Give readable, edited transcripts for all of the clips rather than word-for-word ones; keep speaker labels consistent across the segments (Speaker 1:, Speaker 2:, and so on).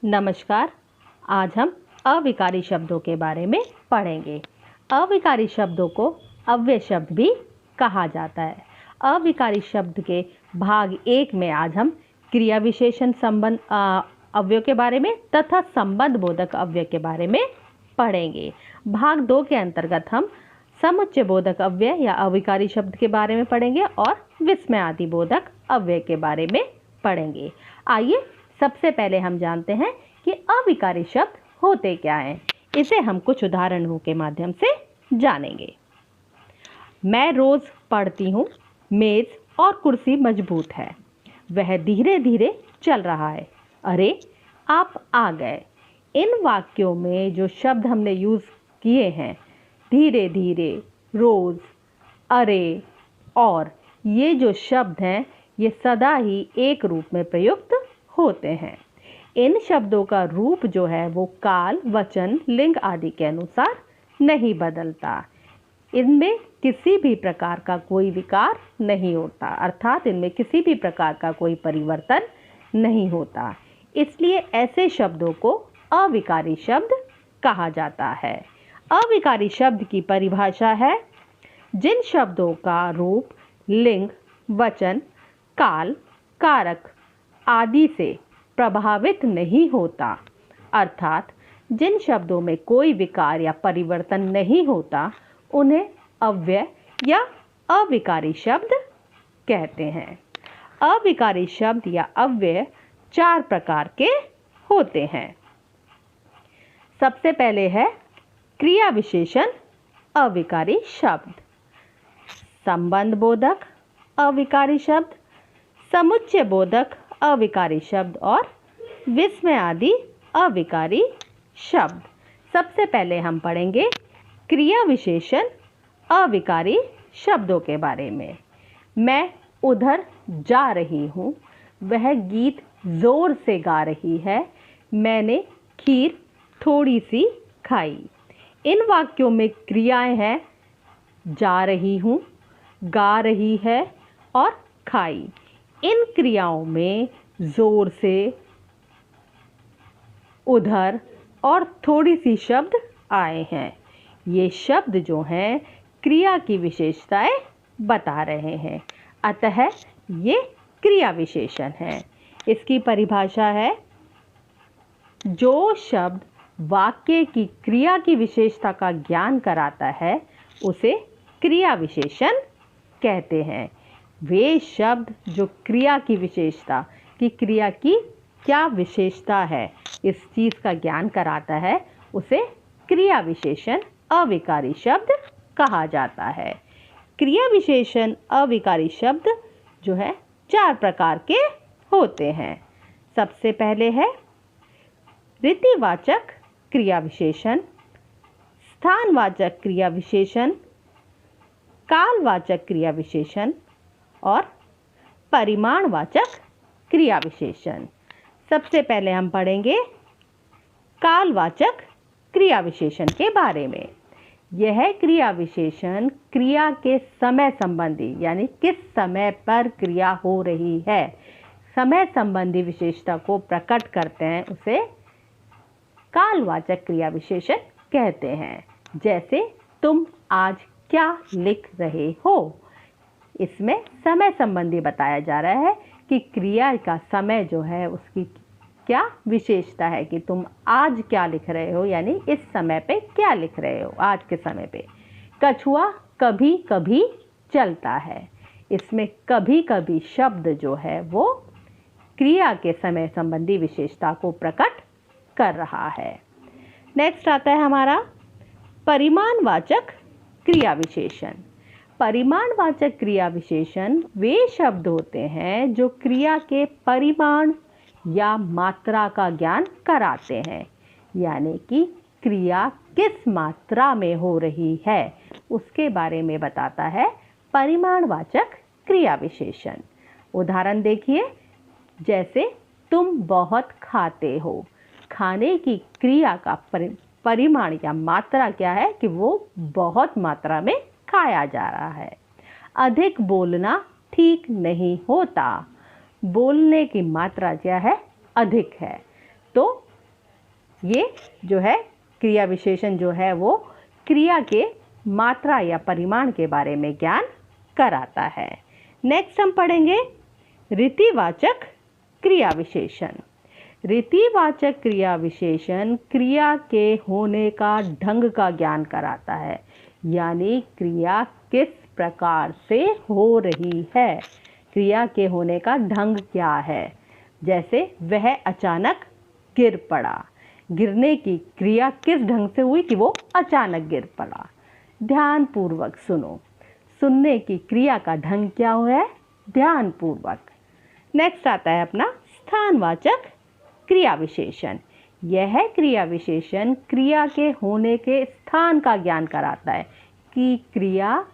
Speaker 1: नमस्कार। आज हम अविकारी शब्दों के बारे में पढ़ेंगे। अविकारी शब्दों को अव्यय शब्द भी कहा जाता है। अविकारी शब्द के भाग 1 में आज हम क्रिया विशेषण संबंध अव्यय के बारे में तथा संबंध बोधक अव्यय के बारे में पढ़ेंगे। भाग 2 के अंतर्गत हम समुच्चय बोधक अव्यय या अविकारी शब्द के बारे में पढ़ेंगे और विस्मय आदि बोधक अव्यय के बारे में पढ़ेंगे। आइए सबसे पहले हम जानते हैं कि अविकारी शब्द होते क्या हैं। इसे हम कुछ उदाहरणों के माध्यम से जानेंगे। मैं रोज पढ़ती हूँ, मेज और कुर्सी मजबूत है, वह धीरे धीरे चल रहा है, अरे आप आ गए। इन वाक्यों में जो शब्द हमने यूज़ किए हैं, धीरे धीरे, रोज, अरे और ये जो शब्द हैं ये सदा ही एक रूप में प्रयुक्त होते हैं। इन शब्दों का रूप जो है वो काल, वचन, लिंग आदि के अनुसार नहीं बदलता। इनमें किसी भी प्रकार का कोई विकार नहीं होता, अर्थात इनमें किसी भी प्रकार का कोई परिवर्तन नहीं होता। इसलिए ऐसे शब्दों को अविकारी शब्द कहा जाता है। अविकारी शब्द की परिभाषा है जिन शब्दों का रूप लिंग, वचन, काल, कारक आदि से प्रभावित नहीं होता, अर्थात जिन शब्दों में कोई विकार या परिवर्तन नहीं होता, उन्हें अव्यय या अविकारी शब्द कहते हैं। अविकारी शब्द या अव्यय 4 प्रकार के होते हैं। सबसे पहले है क्रिया विशेषण अविकारी शब्द, संबंध बोधक अविकारी शब्द, समुच्चय बोधक अविकारी शब्द और विस्मय आदि अविकारी शब्द। सबसे पहले हम पढ़ेंगे क्रिया विशेषण अविकारी शब्दों के बारे में। मैं उधर जा रही हूँ, वह गीत जोर से गा रही है, मैंने खीर थोड़ी सी खाई। इन वाक्यों में क्रियाएं हैं जा रही हूँ, गा रही है और खाई। इन क्रियाओं में जोर से, उधर और थोड़ी सी शब्द आए हैं। ये शब्द जो हैं क्रिया की विशेषताएं बता रहे हैं, अतः ये क्रिया विशेषण है। इसकी परिभाषा है जो शब्द वाक्य की क्रिया की विशेषता का ज्ञान कराता है उसे क्रिया विशेषण कहते हैं। वे शब्द जो क्रिया की विशेषता कि क्रिया की क्या विशेषता है इस चीज़ का ज्ञान कराता है उसे क्रिया विशेषण अविकारी शब्द कहा जाता है। क्रिया विशेषण अविकारी शब्द जो है 4 प्रकार के होते हैं। सबसे पहले है रीतिवाचक क्रिया विशेषण, स्थानवाचक क्रिया विशेषण, कालवाचक क्रिया विशेषण और परिमाणवाचक क्रिया विशेषण। सबसे पहले हम पढ़ेंगे कालवाचक क्रिया विशेषण के बारे में। यह क्रिया विशेषण क्रिया के समय संबंधी यानी किस समय पर क्रिया हो रही है, समय संबंधी विशेषता को प्रकट करते हैं, उसे कालवाचक क्रिया विशेषण कहते हैं। जैसे तुम आज क्या लिख रहे हो, इसमें समय संबंधी बताया जा रहा है कि क्रिया का समय जो है उसकी क्या विशेषता है कि तुम आज क्या लिख रहे हो, यानी इस समय पे क्या लिख रहे हो, आज के समय पे। कछुआ कभी कभी चलता है, इसमें कभी कभी शब्द जो है वो क्रिया के समय संबंधी विशेषता को प्रकट कर रहा है। नेक्स्ट आता है हमारा परिमाणवाचक क्रिया विशेषण। परिमाणवाचक क्रिया विशेषण वे शब्द होते हैं जो क्रिया के परिमाण या मात्रा का ज्ञान कराते हैं, यानी कि क्रिया किस मात्रा में हो रही है उसके बारे में बताता है परिमाणवाचक क्रिया विशेषण। उदाहरण देखिए, जैसे तुम बहुत खाते हो, खाने की क्रिया का परिमाण या मात्रा क्या है कि वो बहुत मात्रा में खाया जा रहा है। अधिक बोलना ठीक नहीं होता, बोलने की मात्रा क्या है, अधिक है, तो ये जो है क्रिया विशेषण जो है वो क्रिया के मात्रा या परिमाण के बारे में ज्ञान कराता है। नेक्स्ट हम पढ़ेंगे रीतिवाचक क्रिया विशेषण। रीतिवाचक क्रिया विशेषण क्रिया के होने का ढंग का ज्ञान कराता है, यानी क्रिया किस प्रकार से हो रही है, क्रिया के होने का ढंग क्या है। जैसे वह अचानक गिर पड़ा, गिरने की क्रिया किस ढंग से हुई कि वो अचानक गिर पड़ा। ध्यानपूर्वक सुनो, सुनने की क्रिया का ढंग क्या हुआ है, ध्यानपूर्वक। नेक्स्ट आता है अपना स्थानवाचक क्रिया विशेषण। यह क्रिया विशेषण क्रिया के होने के स्थान का ज्ञान कराता है कि क्रिया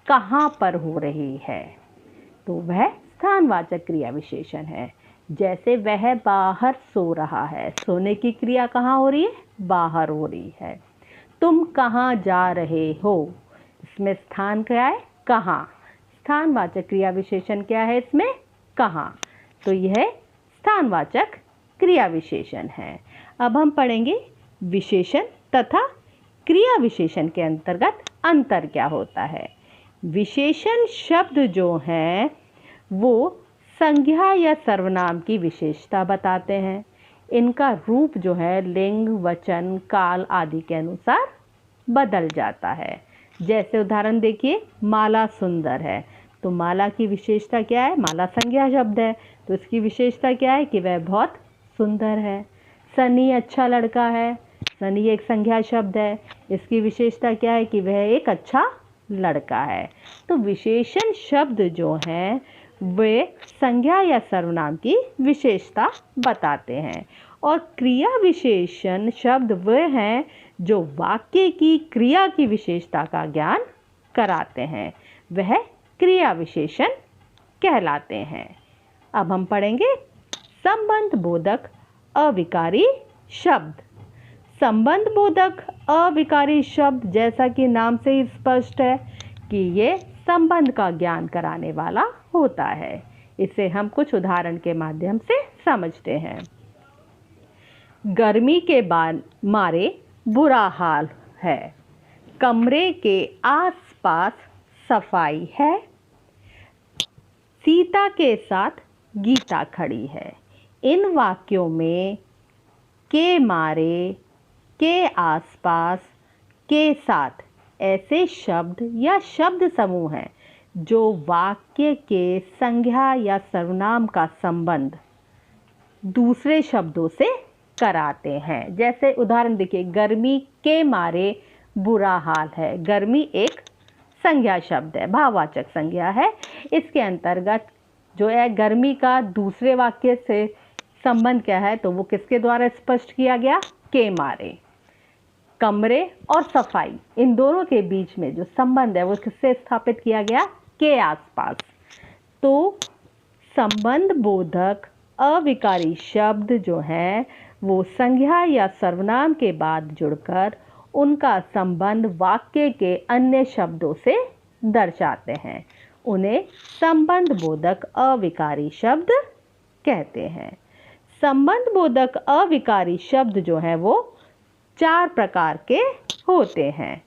Speaker 1: कहाँ पर हो रही है, तो वह स्थानवाचक क्रिया विशेषण है। जैसे वह बाहर सो रहा है, सोने की क्रिया कहाँ हो रही है, बाहर हो रही है। तुम कहाँ जा रहे हो, इसमें स्थान क्या है, कहाँ। स्थानवाचक क्रिया विशेषण क्या है इसमें, कहाँ, तो यह स्थानवाचक क्रिया विशेषण है। अब हम पढ़ेंगे विशेषण तथा क्रिया विशेषण के अंतर्गत अंतर क्या होता है। विशेषण शब्द जो हैं वो संज्ञा या सर्वनाम की विशेषता बताते हैं। इनका रूप जो है लिंग, वचन, काल आदि के अनुसार बदल जाता है। जैसे उदाहरण देखिए, माला सुंदर है, तो माला की विशेषता क्या है, माला संज्ञा शब्द है, तो इसकी विशेषता क्या है कि वह बहुत सुंदर है। सनी अच्छा लड़का है, सनी एक संज्ञा शब्द है, इसकी विशेषता क्या है कि वह एक अच्छा लड़का है। तो विशेषण शब्द जो हैं वे संज्ञा या सर्वनाम की विशेषता बताते हैं, और क्रिया विशेषण शब्द वे हैं जो वाक्य की क्रिया की विशेषता का ज्ञान कराते हैं, वह क्रिया विशेषण कहलाते हैं। अब हम पढ़ेंगे संबंध बोधक अविकारी शब्द। संबंध बोधक अविकारी शब्द जैसा कि नाम से ही स्पष्ट है कि ये संबंध का ज्ञान कराने वाला होता है। इसे हम कुछ उदाहरण के माध्यम से समझते हैं। गर्मी के बाद मारे बुरा हाल है, कमरे के आसपास सफाई है, सीता के साथ गीता खड़ी है। इन वाक्यों में के मारे, के आसपास, के साथ ऐसे शब्द या शब्द समूह हैं जो वाक्य के संज्ञा या सर्वनाम का संबंध दूसरे शब्दों से कराते हैं। जैसे उदाहरण देखिए, गर्मी के मारे बुरा हाल है। गर्मी एक संज्ञा शब्द है, भाववाचक संज्ञा है। इसके अंतर्गत जो है गर्मी का दूसरे वाक्य से संबंध क्या है, तो वो किसके द्वारा स्पष्ट किया गया, के मारे। कमरे और सफाई, इन दोनों के बीच में जो संबंध है वो किससे स्थापित किया गया, के आसपास। तो संबंध बोधक अविकारी शब्द जो हैं वो संज्ञा या सर्वनाम के बाद जुड़कर उनका संबंध वाक्य के अन्य शब्दों से दर्शाते हैं। उन्हें संबंध बोधक अविकारी शब्द कहते हैं। संबंध बोधक अविकारी शब्द जो है वो 4 प्रकार के होते हैं।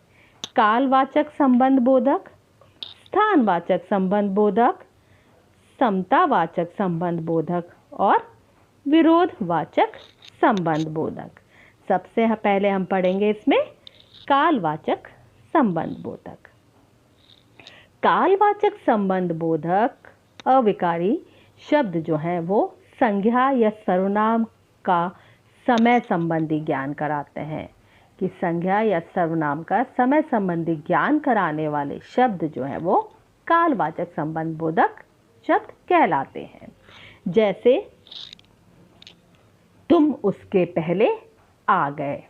Speaker 1: कालवाचक संबंध बोधक, स्थानवाचक संबंध बोधक, समतावाचक संबंध बोधक और विरोधवाचक संबंध बोधक। सबसे पहले हम पढ़ेंगे इसमें कालवाचक संबंध बोधक। कालवाचक संबंध बोधक अविकारी शब्द जो हैं वो संज्ञा या सर्वनाम का समय संबंधी ज्ञान कराते हैं। कि संज्ञा या सर्वनाम का समय संबंधी ज्ञान कराने वाले शब्द जो है वो कालवाचक संबंध बोधक शब्द कहलाते हैं। जैसे तुम उसके पहले आ गए,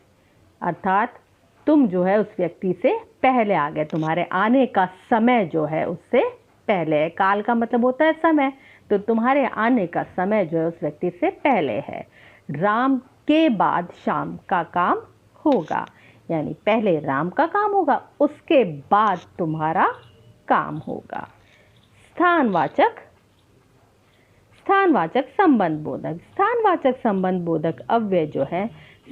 Speaker 1: अर्थात तुम जो है उस व्यक्ति से पहले आ गए, तुम्हारे आने का समय जो है उससे पहले है। काल का मतलब होता है समय, तो तुम्हारे आने का समय जो है उस व्यक्ति से पहले है। राम के बाद शाम का काम होगा, यानी पहले राम का काम होगा, उसके बाद तुम्हारा काम होगा। स्थानवाचक संबंध बोधक। स्थानवाचक संबंध बोधक अव्यय जो है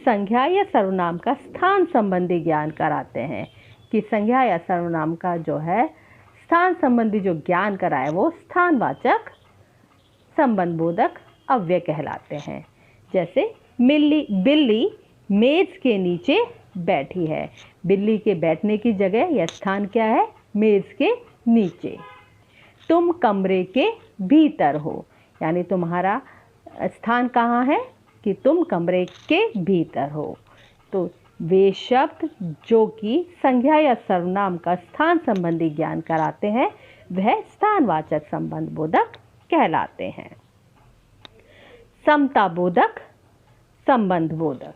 Speaker 1: संज्ञा या सर्वनाम का स्थान संबंधी ज्ञान कराते हैं कि संज्ञा या सर्वनाम का जो है स्थान संबंधी जो ज्ञान कराए वो स्थानवाचक संबंधबोधक अव्यय कहलाते हैं। जैसे बिल्ली मेज के नीचे बैठी है। बिल्ली के बैठने की जगह या स्थान क्या है? मेज के नीचे। तुम कमरे के भीतर हो, यानी तुम्हारा स्थान कहाँ है कि तुम कमरे के भीतर हो। तो वे शब्द जो कि संज्ञा या सर्वनाम का स्थान संबंधी ज्ञान कराते हैं वह स्थानवाचक संबंधबोधक कहलाते हैं। समताबोधक संबंधबोधक।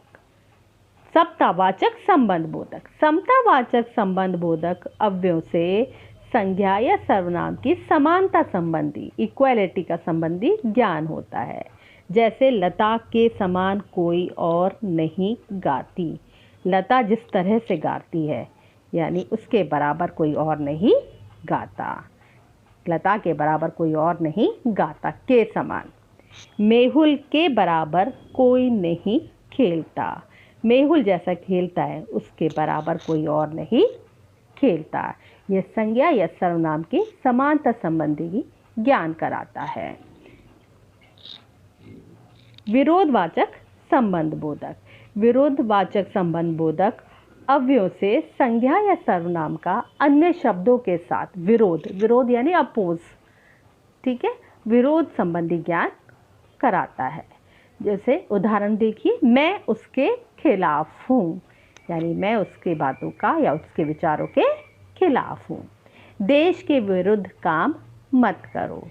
Speaker 1: समतावाचक संबंधबोधक। समतावाचक संबंधबोधक अव्ययों से संज्ञा या सर्वनाम की समानता संबंधी इक्वालिटी का संबंधी ज्ञान होता है। जैसे लता के समान कोई और नहीं गाती। लता जिस तरह से गाती है यानी उसके बराबर कोई और नहीं गाता। लता के बराबर कोई और नहीं गाता के समान। मेहुल के बराबर कोई नहीं खेलता। मेहुल जैसा खेलता है उसके बराबर कोई और नहीं खेलता। यह संज्ञा या सर्वनाम की समानता संबंधी ज्ञान कराता है। विरोधवाचक संबंधबोधक। विरोधवाचक संबंधबोधक अव्ययों से संज्ञा या सर्वनाम का अन्य शब्दों के साथ विरोध यानी अपोज, ठीक है, विरोध संबंधी ज्ञान कराता है। जैसे उदाहरण देखिए, मैं उसके खिलाफ हूँ, यानी मैं उसके बातों का या उसके विचारों के खिलाफ हूँ। देश के विरुद्ध काम मत करो।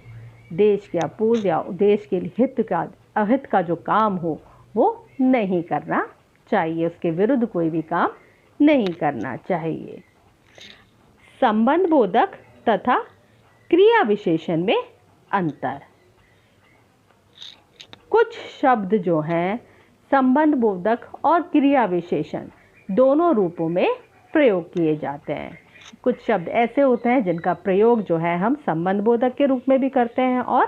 Speaker 1: देश के अपोज या देश के अहित का जो काम हो वो नहीं करना चाहिए, उसके विरुद्ध कोई भी काम नहीं करना चाहिए। संबंधबोधक तथा क्रिया विशेषण में अंतर। कुछ शब्द जो हैं संबंधबोधक और क्रिया विशेषण दोनों रूपों में प्रयोग किए जाते हैं। कुछ शब्द ऐसे होते हैं जिनका प्रयोग जो है हम संबंधबोधक के रूप में भी करते हैं और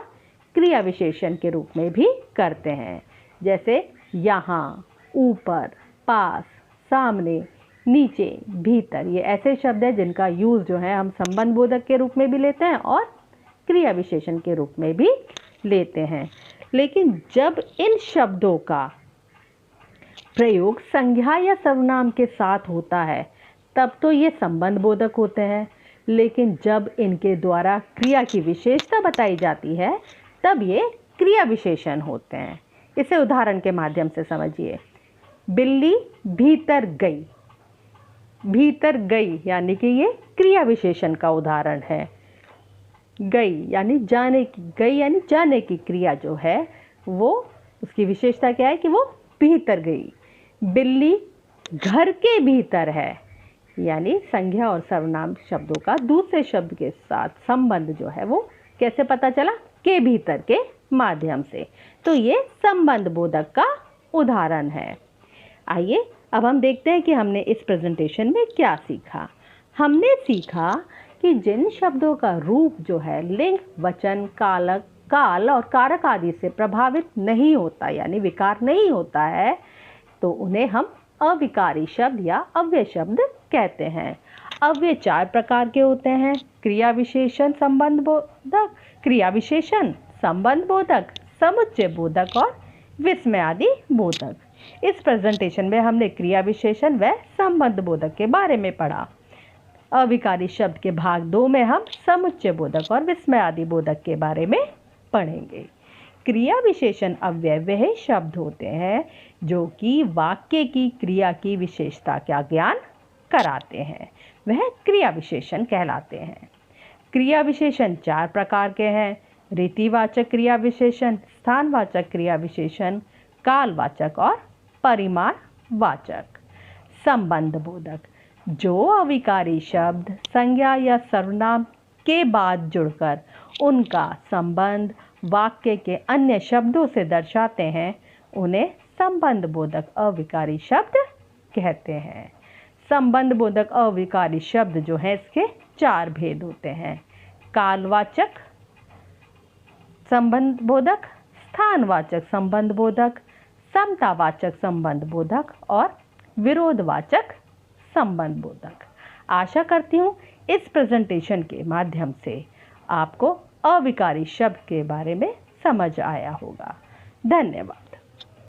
Speaker 1: क्रिया विशेषण के रूप में भी करते हैं। जैसे यहाँ, ऊपर, पास, सामने, नीचे, भीतर, ये ऐसे शब्द हैं जिनका यूज़ जो है हम संबंधबोधक के रूप में भी लेते हैं और क्रिया विशेषण के रूप में भी लेते हैं। लेकिन जब इन शब्दों का प्रयोग संज्ञा या सर्वनाम के साथ होता है तब तो ये संबंधबोधक होते हैं, लेकिन जब इनके द्वारा क्रिया की विशेषता बताई जाती है तब ये क्रिया विशेषण होते हैं। इसे उदाहरण के माध्यम से समझिए। बिल्ली भीतर गई। भीतर गई यानी कि ये क्रिया विशेषण का उदाहरण है। गई यानी जाने की, गई यानी जाने की क्रिया जो है वो उसकी विशेषता क्या है कि वो भीतर गई। बिल्ली घर के भीतर है, यानी संज्ञा और सर्वनाम शब्दों का दूसरे शब्द के साथ संबंध जो है वो कैसे पता चला? के भीतर के माध्यम से। तो ये संबंध बोधक का उदाहरण है। आइए अब हम देखते हैं कि हमने इस प्रेजेंटेशन में क्या सीखा। हमने सीखा कि जिन शब्दों का रूप जो है लिंग, वचन, काल और कारक आदि से प्रभावित नहीं होता यानी विकार नहीं होता है तो उन्हें हम अविकारी शब्द या अव्यय शब्द कहते हैं। अव्यय 4 प्रकार के होते हैं: क्रिया विशेषण संबंध बोधक, क्रिया विशेषण संबंध बोधक, समुच्चय बोधक और विस्मयादि बोधक। इस प्रेजेंटेशन में हमने क्रिया विशेषण व संबंध बोधक के बारे में पढ़ा। अविकारी शब्द के भाग 2 में हम समुच्चय बोधक और विस्मयादि बोधक के बारे में पढ़ेंगे। क्रिया विशेषण अव्यय वह शब्द होते हैं जो कि वाक्य की क्रिया की विशेषता का ज्ञान कराते हैं, वह क्रिया विशेषण कहलाते हैं। क्रिया विशेषण 4 प्रकार के हैं: रीतिवाचक क्रिया विशेषण, स्थानवाचक क्रिया विशेषण, कालवाचक और परिमाणवाचक। संबंध बोधक जो अविकारी शब्द संज्ञा या सर्वनाम के बाद जुड़कर उनका संबंध वाक्य के अन्य शब्दों से दर्शाते हैं उन्हें संबंध बोधक अविकारी शब्द कहते हैं। संबंध बोधक अविकारी शब्द जो है इसके 4 भेद होते हैं: कालवाचक संबंध बोधक, स्थानवाचक संबंध बोधक, समतावाचक संबंध बोधक और विरोधवाचक संबंध बोधक। आशा करती हूँ इस प्रेजेंटेशन के माध्यम से आपको अविकारी शब्द के बारे में समझ आया होगा। धन्यवाद।